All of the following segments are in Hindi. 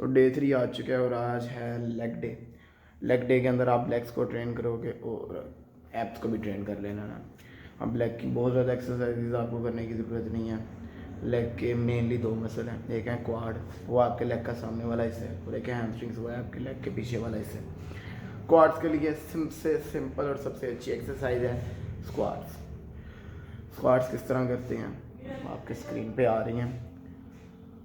तो डे 3 आ चुका है और आज है लेग डे। लेग डे के अंदर आप लेग्स को ट्रेन करोगे और एप्स को भी ट्रेन कर लेना ना। अब लेग की बहुत ज़्यादा एक्सरसाइजेज आपको करने की ज़रूरत नहीं है। लेग के मेनली दो मसल हैं, एक है क्वाड, वो आपके लेग का सामने वाला हिस्सा है, और एक है हैमस्ट्रिंग्स, वो है आपके लेग के पीछे वाला हिस्सा है। क्वाड्स के लिए सबसे सिंपल और सबसे अच्छी एक्सरसाइज है स्क्वाट्स। स्क्वाट्स किस तरह करते हैं आपके स्क्रीन पे आ रही हैं।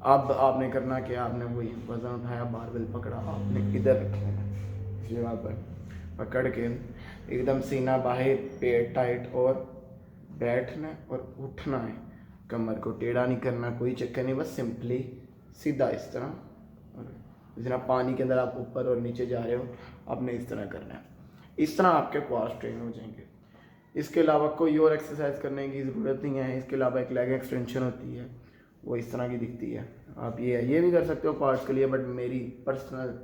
अब आपने करना क्या, आपने वही वज़न उठाया, बारबेल पकड़ा, आपने इधर रखना है, इस जगह पर पकड़ के एकदम सीना बाहर, पेट टाइट, और बैठना है और उठना है। कमर को टेढ़ा नहीं करना, कोई चक्कर नहीं, बस सिंपली सीधा इस तरह। और जिस तरह पानी के अंदर आप ऊपर और नीचे जा रहे हो, आपने इस तरह करना है। इस तरह आपके क्वाड्स ट्रेन हो जाएंगे। इसके अलावा कोई और एक्सरसाइज करने की ज़रूरत नहीं है। इसके अलावा एक लेग एक्सटेंशन होती है, वो इस तरह की दिखती है। आप ये भी कर सकते हो क्वाड्स के लिए, बट मेरी पर्सनल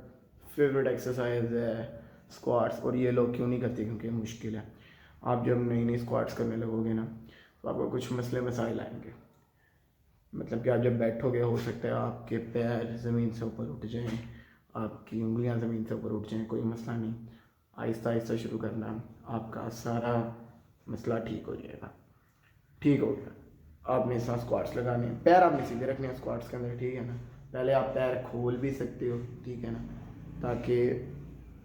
फेवरेट एक्सरसाइज है स्क्वाट्स। और ये लोग क्यों नहीं करते, क्योंकि मुश्किल है। आप जब नई नई स्क्वाट्स करने लगोगे ना, तो आपको कुछ मसले मसाइल आएंगे। मतलब कि आप जब बैठोगे, हो सकता है आपके पैर ज़मीन से ऊपर उठ जाएं, आपकी उंगलियां ज़मीन से ऊपर उठ जाएं, कोई मसला नहीं। आहिस्ता आहिस्ता शुरू करना, आपका सारा मसला ठीक हो जाएगा। ठीक हो गया, आपने इस तरह स्क्वाट्स लगाने हैं, पैर आपने सीधे रखने हैं स्क्वाट्स के अंदर, ठीक है ना। पहले आप पैर खोल भी सकते हो, ठीक है ना, ताकि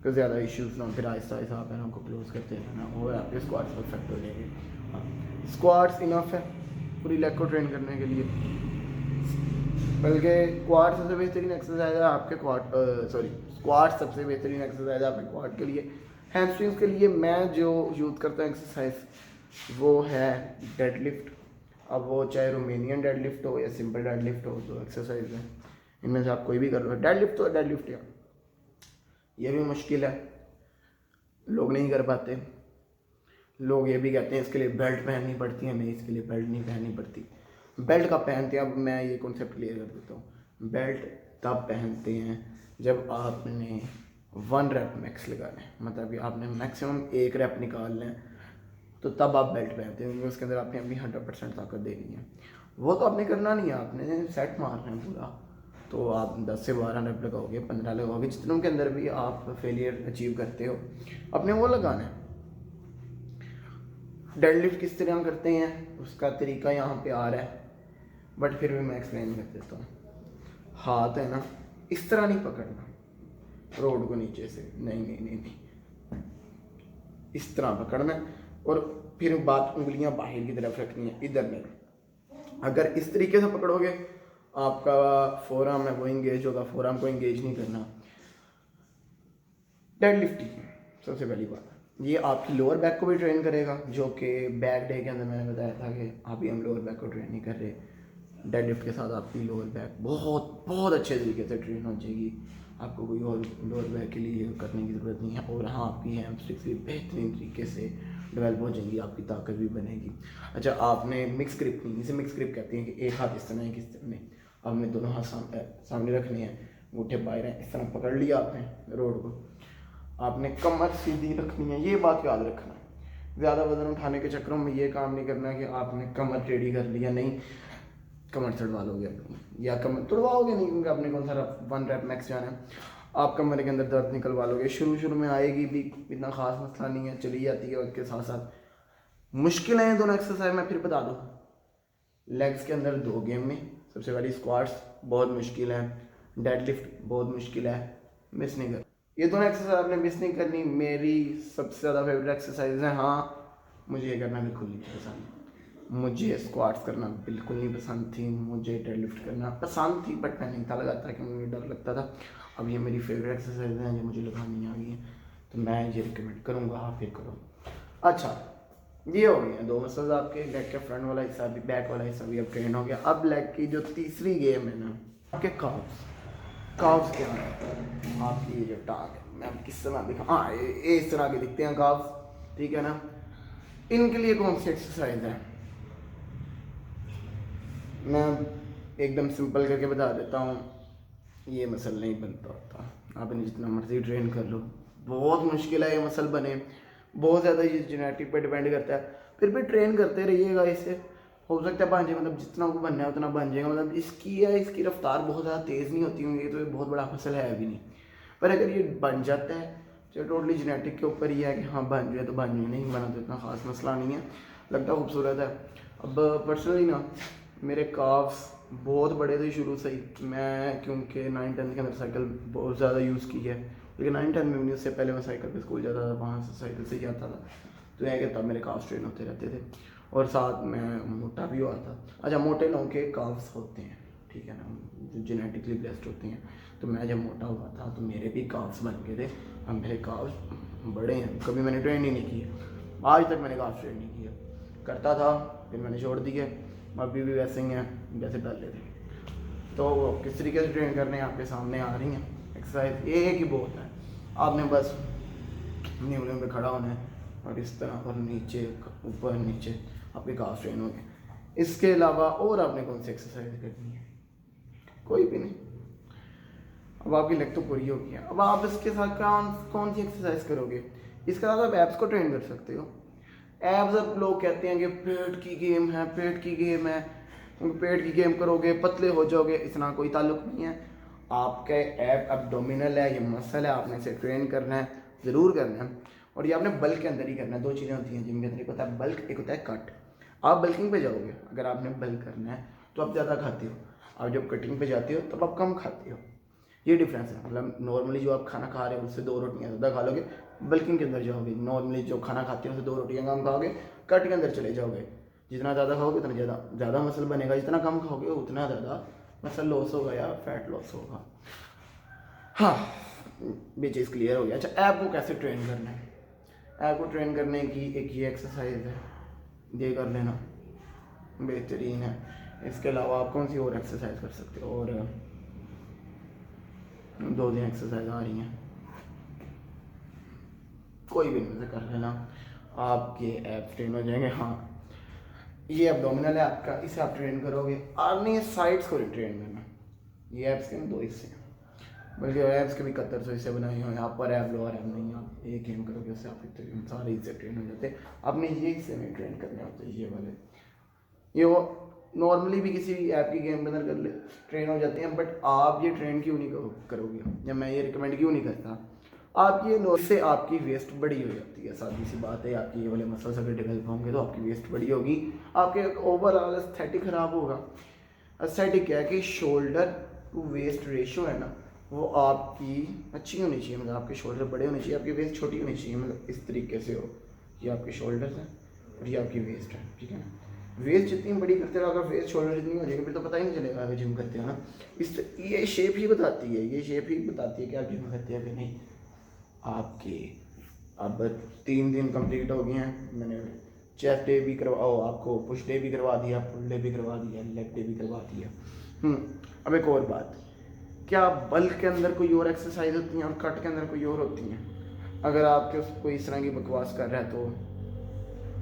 कोई ज़्यादा इश्यूज़ ना हो। फिर आहिस्ता आहिस्ता आप पैरों को क्लोज करते रहना और आपके स्क्वाट्स परफेक्ट हो जाएंगे। हाँ, स्क्वाट्स इनफ है पूरी लेग को ट्रेन करने के लिए। बल्कि क्वाड सबसे बेहतरीन एक्सरसाइज है आपके स्क्वाट सबसे बेहतरीन एक्सरसाइज है आपके क्वाड के लिए। हैमस्ट्रिंग्स के लिए मैं जो यूज़ करता हूँ एक्सरसाइज, वो है डेडलिफ्ट। अब वो चाहे रोमेनियन डेडलिफ्ट हो या सिंपल डेडलिफ्ट हो, जो एक्सरसाइज है इनमें से आप कोई भी कर लो। डेडलिफ्ट तो डेडलिफ्ट है, ये भी मुश्किल है, लोग नहीं कर पाते। लोग ये भी कहते हैं इसके लिए बेल्ट पहननी पड़ती है। नहीं, इसके लिए बेल्ट नहीं पहननी पड़ती। बेल्ट कब पहनते हैं, अब मैं ये कॉन्सेप्ट क्लियर कर देता हूँ। बेल्ट तब पहनते हैं जब आपने 1 रैप मैक्स लगाना है, मतलब कि आपने मैक्सिमम 1 रैप निकालना है, तो तब आप बेल्ट पहनते हैं, क्योंकि उसके अंदर आपने अपनी 100% ताकत देनी है। वो तो आपने करना नहीं है, आपने सेट मारना है पूरा। तो आप 10 से 12 रैप लगाओगे, 15 लगाओगे, जितनों के अंदर भी आप फेलियर अचीव करते हो, अपने वो लगाना है। डेडलिफ्ट किस तरह करते हैं उसका तरीका यहाँ पे आ रहा है, बट फिर भी मैं एक्सप्लेन कर देता हूँ। हाथ है ना, इस तरह नहीं पकड़ना रोड को नीचे से, नहीं, इस तरह पकड़ना है। और फिर बात उंगलियां बाहर की तरफ रखनी है, इधर नहीं। अगर इस तरीके से पकड़ोगे, आपका फोरआर्म है वो इंगेज होगा, फोरआर्म को इंगेज नहीं करना। डेडलिफ्टिंग सबसे पहली बात, ये आपकी लोअर बैक को भी ट्रेन करेगा, जो कि बैक डे के अंदर मैंने बताया था कि अभी हम लोअर बैक को ट्रेन नहीं कर रहे। डेडलिफ्ट के साथ आपकी लोअर बैक बहुत बहुत अच्छे तरीके से ट्रेन हो जाएगी। आपको कोई और लोअर बैक के लिए करने की ज़रूरत नहीं है। और हाँ, आपकी हैमस्ट्रिंग्स भी बेहतरीन तरीके से डेवलप हो जाएंगी, आपकी ताकत भी बनेगी। अच्छा, आपने मिक्स ग्रिप नहीं, इसे मिक्स ग्रिप कहते हैं कि एक हाथ इस तरह है, किस तरह नहीं। आपने दोनों हाथ सामने रखने हैं, अंगूठे बाहर हैं, इस तरह पकड़ लिया आपने रोड को। आपने कमर सीधी रखनी है, ये बात याद रखना है। ज़्यादा वजन उठाने के चक्करों में ये काम नहीं करना कि आपने कमर टेढ़ी कर लिया, नहीं, कमर चढ़वा लोगे अपनी, या कमर तोड़वाओगे नहीं, क्योंकि आपने कौन सा 1 रैप मैक्स जाना है। आप कमर के अंदर दर्द निकलवा लोगे, शुरू में आएगी भी, इतना खास मसला नहीं है, चली जाती है वक्त के साथ साथ। मुश्किल है ये दोनों एक्सरसाइज, मैं फिर बता दूँ। लेग्स के अंदर 2 गेम में, सबसे पहली स्क्वाट्स बहुत मुश्किल है, डेडलिफ्ट बहुत मुश्किल है, मिस नहीं कर। ये दोनों एक्सरसाइज आपने मिस नहीं करनी। मेरी सबसे ज़्यादा फेवरेट एक्सरसाइज है। हाँ, मुझे ये करना बिल्कुल नहीं पसंद। मुझे स्क्वाट्स करना बिल्कुल नहीं पसंद थी, मुझे डेडलिफ्ट करना पसंद थी, बट मैं नहीं था लगाता, क्योंकि मुझे डर लगता था। अब ये मेरी फेवरेट एक्सरसाइज हैं, जो मुझे लगानी आ गई हैं, तो मैं ये रिकमेंड करूँगा, आप फिर करो। अच्छा, ये हो गए हैं 2 मसल्स आपके। लेग के फ्रंट वाला हिस्सा भी, बैक वाला हिस्सा भी अब ट्रेन हो गया। अब लेग की जो तीसरी गेम है ना, आपके काव्स के अंदर आपकी ये जो टांग है, मैं अब किस तरह दिखा, हाँ, ये इस तरह के दिखते हैं काव्स, ठीक है ना। इनके लिए कौन सी एक्सरसाइज है, मैं एकदम सिंपल करके बता देता हूँ। ये मसल नहीं बनता होता, आपने जितना मर्जी ट्रेन कर लो, बहुत मुश्किल है ये मसल बने। बहुत ज़्यादा ये जेनेटिक पे डिपेंड करता है, फिर भी ट्रेन करते रहिएगा इसे। हो सकता है बन जाए, मतलब जितना को बनना है उतना बन जाएगा। मतलब इसकी रफ्तार बहुत ज़्यादा तेज़ नहीं होती होंगी, तो ये बहुत बड़ा मसल है भी नहीं। पर अगर ये बन जाता है तो टोटली जेनेटिक के ऊपर ही है कि हाँ बन जाए तो बन जाए, नहीं बना तो इतना ख़ास मसला नहीं है, लगता खूबसूरत है। अब पर्सनली ना मेरे काफ्स बहुत बड़े थे शुरू से ही। मैं क्योंकि 9-10 के अंदर साइकिल बहुत ज़्यादा यूज़ की है, लेकिन 9-10 में भी उससे पहले मैं साइकिल पे स्कूल जाता था, वहाँ से साइकिल से ही आता था। तो यह कि तब मेरे काफ्स ट्रेन होते रहते थे और साथ में मोटा भी हुआ था। अच्छा, मोटे लोगों के काफ्स होते हैं, ठीक है ना, जो जेनेटिकली ब्लेस्ड होते हैं। तो मैं जब मोटा हुआ था तो मेरे भी काफ्स बन गए थे। अब मेरे काफ्स बड़े हैं, कभी मैंने ट्रेन ही नहीं किया, आज तक मैंने काफ्स ट्रेन नहीं किया। करता था फिर मैंने छोड़ दिया, अभी भी वैसे ही हैं जैसे पहले थे। तो किस तरीके से ट्रेन करने आपके सामने आ रही हैं एक्सरसाइज, एक ही बहुत है, आपने बस न्यूलियों पे खड़ा होना है और इस तरह और नीचे ऊपर नीचे आपके काफ ट्रेन हो गए। इसके अलावा और आपने कौन सी एक्सरसाइज करनी है? कोई भी नहीं। अब आपकी लेग तो पूरी हो गई है, अब आप इसके साथ कौन सी एक्सरसाइज करोगे? इसके साथ आप एब्स को ट्रेन कर सकते हो। एब्स, अब लोग कहते हैं कि पेट की गेम है, पेट की गेम है, पेट की गेम करोगे पतले हो जाओगे, इतना कोई ताल्लुक नहीं है। आपके एब एब्डोमिनल है, ये मसल है, आपने इसे ट्रेन करना है, ज़रूर करना है। और ये आपने बल्क के अंदर ही करना है। दो चीज़ें होती हैं जिम के अंदर, एक होता है बल्क, एक होता है कट। आप बल्किंग पे जाओगे अगर आपने बल्क करना है तो आप ज़्यादा खाते हो, आप जब कटिंग पे जाते हो तब आप कम खाते हो। ये डिफरेंस है। मतलब नॉर्मली जो आप खाना खा रहे हो उससे 2 रोटियां ज़्यादा खा लोगे, बल्किंग के अंदर जाओगे नॉर्मली जो खाना खाते हो उससे 2 रोटियां कम खाओगे, कट के अंदर चले जाओगे। जितना ज़्यादा खाओगे उतना ज़्यादा मसल बनेगा, जितना कम खाओगे उतना ज़्यादा मसल लॉस होगा या फैट लॉस होगा। हाँ, ये चीज़ क्लियर हो गया। अच्छा, ऐप को कैसे ट्रेन करना है? ऐप को ट्रेन करने की एक ये एक्सरसाइज है, ये कर लेना बेहतरीन है। इसके अलावा आप कौन सी और एक्सरसाइज कर सकते हो? और 2 दिन एक्सरसाइज आ रही हैं, कोई भी इनमें से कर लेना, आपके एब्स ट्रेन हो जाएंगे। हाँ, ये एब्डोमिनल है आपका, इसे आप ट्रेन करोगे। आपने ये साइड्स को ट्रेन करना। ये एब्स के 2 हिस्से हैं, बल्कि एब्स के भी 71 हिस्से बनाए हुए हैं। अपर एब लोअर एब नहीं, आप एक गेम करोगे उससे आप सारे हिस्से ट्रेन हो जाते हैं। आपने ये हिस्से में ट्रेन करने होते हैं, ये वाले। ये वो नॉर्मली भी किसी भी ऐप की गेम के अंदर कर ले ट्रेन हो जाते हैं, बट आप ये ट्रेन क्यों नहीं करोगे, या मैं ये रिकमेंड क्यों नहीं करता? आप ये से आपकी वेस्ट बड़ी हो जाती है, सादी सी बात है। आपकी ये वाले मसल्स अगर डेवलप होंगे तो आपकी वेस्ट बड़ी होगी, आपके ओवरऑल एस्थेटिक ख़राब होगा। एस्थेटिक क्या है कि शोल्डर टू वेस्ट रेशो है ना, वो आपकी अच्छी होनी चाहिए। मतलब आपके शोल्डर बड़े होने चाहिए, आपकी वेस्ट छोटी होनी चाहिए। मतलब इस तरीके से हो, ये आपके शोल्डर्स हैं और ये आपकी वेस्ट है, ठीक है ना। वेस्ट जितनी बड़ी करते रहो, अगर वेस्ट शोल्डर जितनी हो जाएगी फिर तो पता ही नहीं चलेगा अगर जिम करते हो ना। ये शेप ही बताती है, ये शेप ही बताती है कि आप जिम करते हैं कि नहीं। आपके अब 3 दिन कंप्लीट हो गए हैं, मैंने चेस्ट डे भी करवाओ, आपको पुश डे भी करवा दिया, पुल डे भी करवा दिया, लेग डे भी करवा दिया। अब एक और बात, क्या बल्क के अंदर कोई और एक्सरसाइज होती हैं और कट के अंदर कोई और होती हैं? अगर आपके कोई इस तरह की बकवास कर रहा है तो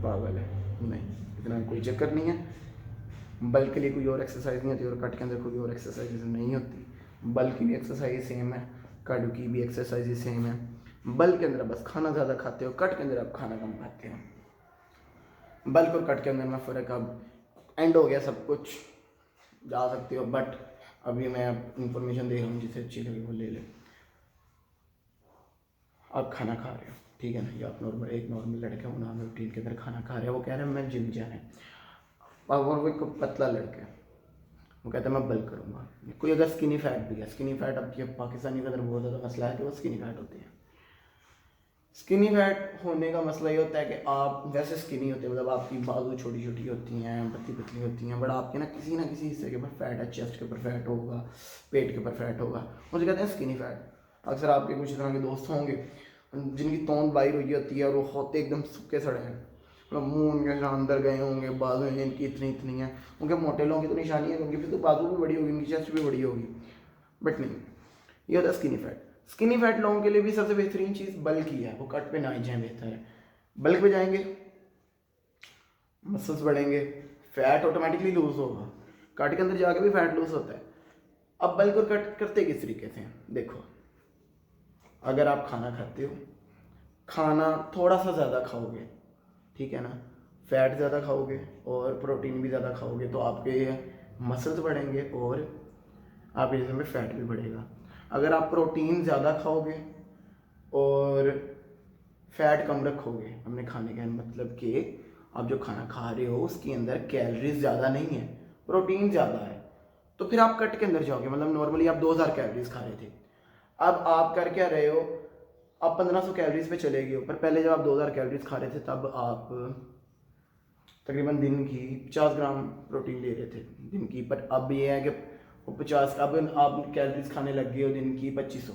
पागल है। नहीं, इतना कोई चक्कर नहीं है। बल्क के लिए कोई और एक्सरसाइज नहीं होती और कट के अंदर कोई और एक्सरसाइज नहीं होती। बल्क की भी एक्सरसाइज सेम है, कट की भी एक्सरसाइज सेम है। बल्क के अंदर बस खाना ज़्यादा खाते हो, कट के अंदर आप खाना कम खाते हो। बल्क और कट के अंदर में फ़र्क, अब एंड हो गया सब कुछ, जा सकते हो। बट अभी मैं इंफॉर्मेशन दे रहा हूँ, जिसे अच्छी लगे वो ले ले। आप खाना खा रहे हो, ठीक है ना, या आप एक नॉर्मल लड़का वो नॉर्मल रूटीन के अंदर खाना खा रहे हैं, वो कह रहे हैं मैं जिम जाना है। और वो एक पतला लड़का है, वो कहता है मैं बल्क करूँगा। कोई अगर स्किनी फैट भी है, स्किनी फैट अब ये पाकिस्तानी के अंदर बहुत ज़्यादा मसला है कि वो स्किनी फैट होते हैं। स्किनी फैट होने का मसला ये होता है कि आप वैसे स्किनी होते हैं, मतलब आपकी बाजू छोटी छोटी होती हैं, पतली पतली होती हैं, बट आपके ना किसी हिस्से के ऊपर फैट है, चेस्ट के ऊपर फैट होगा, पेट के ऊपर फैट होगा, मुझे कहते हैं स्किनी फैट। अक्सर आपके कुछ तरह के दोस्त होंगे जिनकी तोंद बाहर हुई होती है और वो होते एकदम सूखे सड़े हैं, मतलब मुँह उनके अंदर गए होंगे, बाजू इनकी इतनी इतनी हैं। उनके मोटे लोगों की तो निशानी है, उनकी फिर तो बाजू भी बड़ी होगी, उनकी चेस्ट भी बड़ी होगी, बट नहीं, ये होता है स्किनी फैट। स्किनी फैट लोगों के लिए भी सबसे बेहतरीन चीज़ बल्क ही है, वो कट पे ना ही जाए, बेहतर है। बल्क पे जाएंगे, मसल्स बढ़ेंगे, फैट ऑटोमेटिकली लूज होगा। कट के अंदर जाके भी फैट लूज होता है। अब बल्क और कट करते किस तरीके से? देखो, अगर आप खाना खाते हो, खाना थोड़ा सा ज़्यादा खाओगे, ठीक है ना, फैट ज़्यादा खाओगे और प्रोटीन भी ज़्यादा खाओगे तो आपके मसल्स बढ़ेंगे और आपके जिस्म में फैट भी बढ़ेगा। अगर आप प्रोटीन ज़्यादा खाओगे और फैट कम रखोगे, अपने खाने का मतलब कि आप जो खाना खा रहे हो उसके अंदर कैलोरीज ज़्यादा नहीं है, प्रोटीन ज़्यादा है, तो फिर आप कट के अंदर जाओगे। मतलब नॉर्मली आप 2000 कैलोरीज खा रहे थे, अब आप कर क्या रहे हो, आप 1500 कैलोरीज पे चले गए हो। पर पहले जब आप 2000 कैलोरीज खा रहे थे तब आप तकरीबन दिन की 50 ग्राम प्रोटीन ले रहे थे दिन की। पर अब ये है कि वो 50, अब आप कैलोरीज खाने लग गए हो दिन की 2500,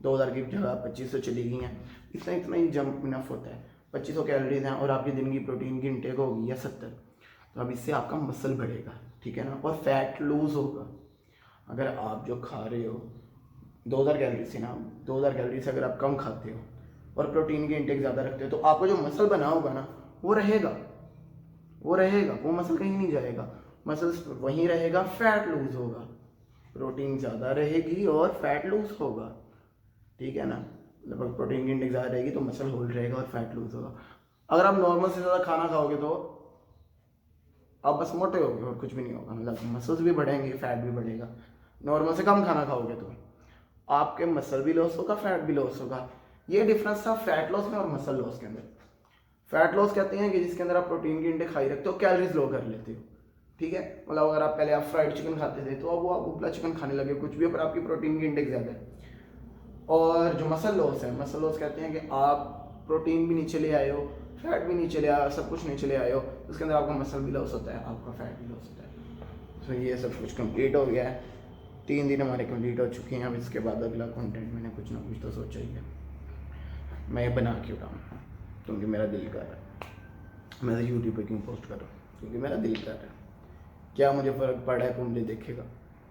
2000 की जगह 2500 चली गई हैं। इतना इतना ही जंप इनफ होता है, 2500 कैलोरीज हैं और आपकी दिन की प्रोटीन की इंटेक होगी या 70, तो अब इससे आपका मसल बढ़ेगा, ठीक है ना, और फैट लूज होगा। अगर आप जो खा रहे हो 2000 कैलोरीज से ना, 2000 कैलोरी से अगर आप कम खाते हो और प्रोटीन की इंटेक ज़्यादा रखते हो तो आपको जो मसल बना होगा ना वो रहेगा, वो मसल कहीं नहीं जाएगा, मसल वहीं रहेगा, फैट लूज होगा, प्रोटीन ज़्यादा रहेगी और फैट लूज होगा, ठीक है ना। मतलब प्रोटीन की इंटेक ज़्यादा रहेगी तो मसल होल्ड रहेगा और फैट लूज होगा। अगर आप नॉर्मल से ज़्यादा खाना खाओगे तो आप बस मोटे होगे और कुछ भी नहीं होगा, मतलब मसल्स भी बढ़ेंगे, फैट भी बढ़ेगा। नॉर्मल से कम खाना खाओगे तो आपके मसल भी लॉस होगा, फैट भी लॉस होगा। ये डिफरेंस था फैट लॉस में और मसल लॉस के अंदर। फैट लॉस कहते हैं कि जिसके अंदर आप प्रोटीन की इंटेक हाई रखते हो, कैलोरीज लो कर लेते हो, ठीक है। मतलब अगर आप पहले आप फ्राइड चिकन खाते थे तो अब वो आप उपला चिकन खाने लगे, कुछ भी, पर आपकी प्रोटीन की इंटेक ज़्यादा है। और जो मसल लॉस है, मसल लॉस कहते हैं कि आप प्रोटीन भी नीचे ले आए हो, फैट भी नीचे ले आए, सब कुछ नीचे ले आए हो, उसके अंदर आपका मसल भी लॉस होता है, आपका फैट भी लॉस होता है। तो ये सब कुछ कंप्लीट हो गया है, 3 दिन हमारे कंप्लीट हो चुके हैं। अब इसके बाद अगला कंटेंट मैंने कुछ ना कुछ तो सोचा ही है, मैं ये बना के उठाऊँ क्योंकि मेरा दिल कर रहा है। मैं यूट्यूब पर क्यों पोस्ट कर रहा हूँ, क्योंकि मेरा दिल कर रहा है। क्या मुझे फ़र्क पड़ा है, कोई मुझे देखेगा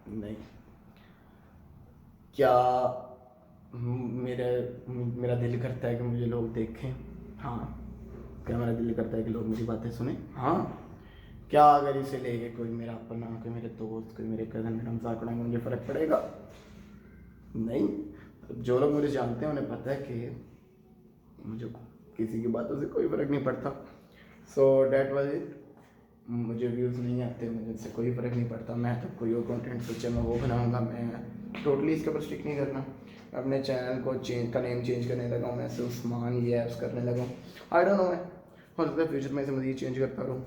नहीं? क्या मेरा दिल करता है कि मुझे लोग देखें? हाँ। क्या मेरा दिल करता है कि लोग मेरी बातें सुने? हाँ। क्या अगर इसे लेके कोई मेरा अपना, कोई मेरे दोस्त, कोई मेरे कज़न मेरा मजाक उड़ाएंगे, मुझे फ़र्क पड़ेगा? नहीं। जो लोग मुझे जानते हैं उन्हें पता है कि मुझे किसी की बातों से कोई फ़र्क नहीं पड़ता। So that was it. मुझे व्यूज़ नहीं आते, मुझे इससे कोई फ़र्क नहीं पड़ता। मैं तो कोई और कंटेंट सोचा मैं वो बनाऊंगा। मैं टोटली इसके ऊपर स्टिक नहीं करना। अपने चैनल को नेम चेंज करने लगा हूँ, मैं से उस्मान ये ऐप्स करने लगा हूँ। आई डोंट नो, मैं हो सकता है फ्यूचर में इसे मज़ीद चेंज करता रहूँ।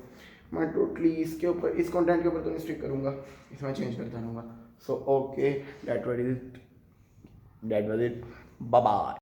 मैं टोटली इसके ऊपर, इस कंटेंट के ऊपर तो नहीं स्टिक करूँगा, इसमें चेंज करता रहूँगा। So okay, that was it, bye bye.